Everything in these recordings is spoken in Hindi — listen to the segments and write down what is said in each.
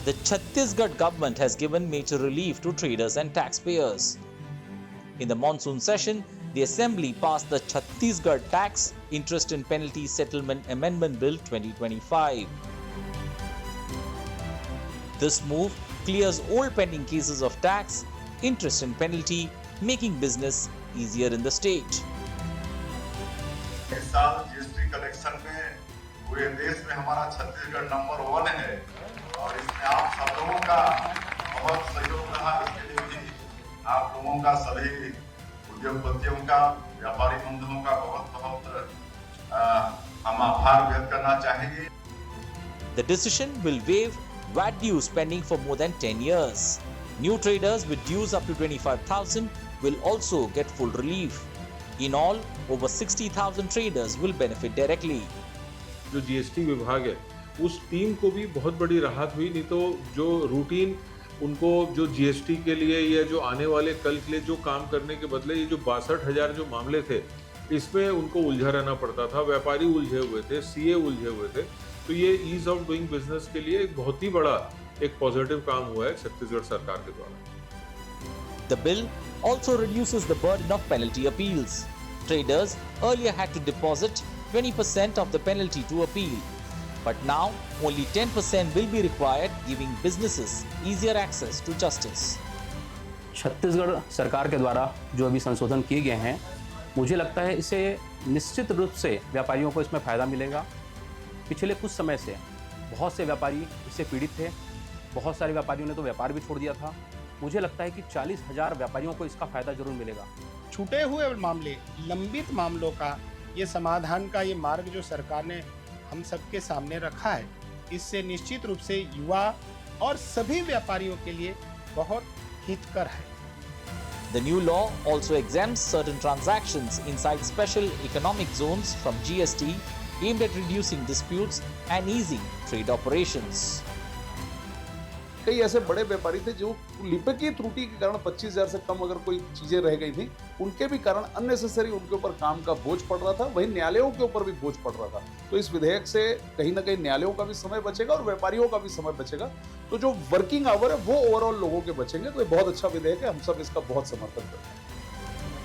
The Chhattisgarh government has given major relief to traders and taxpayers. In the monsoon session, the Assembly passed the Chhattisgarh Tax, Interest and Penalty Settlement Amendment Bill 2025. This move clears all pending cases of tax, interest and penalty, making business easier in the state. इस साल जीएसटी कलेक्शन में पूरे देश में हमारा छत्तीसगढ़ नंबर 1 है और इसमें आप सब लोगों का बहुत सहयोग रहा। इसके लिए भी आप लोगों का, सभी उद्योगपतियों का, व्यापारी बंधुओं का बहुत हम आभार व्यक्त करना चाहेंगे। The decision will waive VAT dues pending for more than 10 years. New traders with dues up to 25,000 will also get full relief. In all, over 60,000 traders will benefit directly. जो जीएसटी विभाग है उस टीम को भी बहुत बड़ी राहत हुई। नहीं तो जो रूटीन उनको जो जीएसटी के लिए या जो आने वाले कल के लिए जो काम करने के बदले ये जो 62,000 जो मामले थे इसमें उनको उलझा रहना पड़ता था। व्यापारी उलझे हुए थे, सीए उलझे हुए थे। तो ये ईज ऑफ डूइंग बिजनेस के लिए एक बहुत ही बड़ा एक पॉजिटिव काम हुआ है छत्तीसगढ़ सरकार के द्वारा। The bill also reduces the burden of penalty appeals. Traders earlier had to deposit 20% of the penalty to appeal, but now only 10% will be required, giving businesses easier access to justice. Chhattisgarh सरकार के द्वारा जो अभी संशोधन किए गए हैं, मुझे लगता है इससे निश्चित रूप से व्यापारियों को इसमें फ़ायदा मिलेगा। पिछले कुछ समय से बहुत से व्यापारी इससे पीड़ित थे, बहुत सारे व्यापारियों ने तो व्यापार भी छोड़ दिया था। मुझे लगता है कि 40,000 व्यापारियों को इसका फ़ायदा जरूर मिलेगा। छूटे हुए मामले, लंबित मामलों का ये समाधान का ये मार्ग जो सरकार ने हम सबके सामने रखा है, इससे निश्चित रूप से युवा और सभी व्यापारियों के लिए बहुत हितकर है। The new law also exempts certain transactions inside special economic zones from GST, aimed at reducing disputes and easing trade operations. कई ऐसे बड़े व्यापारी थे जो लिपिकीय त्रुटि के कारण 25,000 से कम अगर कोई चीजें रह गई थी, उनके भी कारण अननेसेसरी उनके ऊपर काम का बोझ पड़ रहा था, वहीं न्यायालयों के ऊपर भी बोझ पड़ रहा था। तो इस विधेयक से कहीं ना कहीं न्यायालयों का भी समय बचेगा और व्यापारियों का भी समय बचेगा। तो जो वर्किंग आवर है वो ओवरऑल लोगों के बचेंगे। तो ये बहुत अच्छा विधेयक है, हम सब इसका बहुत समर्थन करते हैं।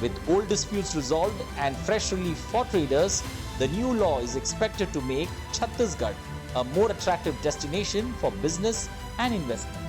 With old disputes resolved and fresh relief for traders, the new law is expected to make Chhattisgarh a more attractive destination for business and investment.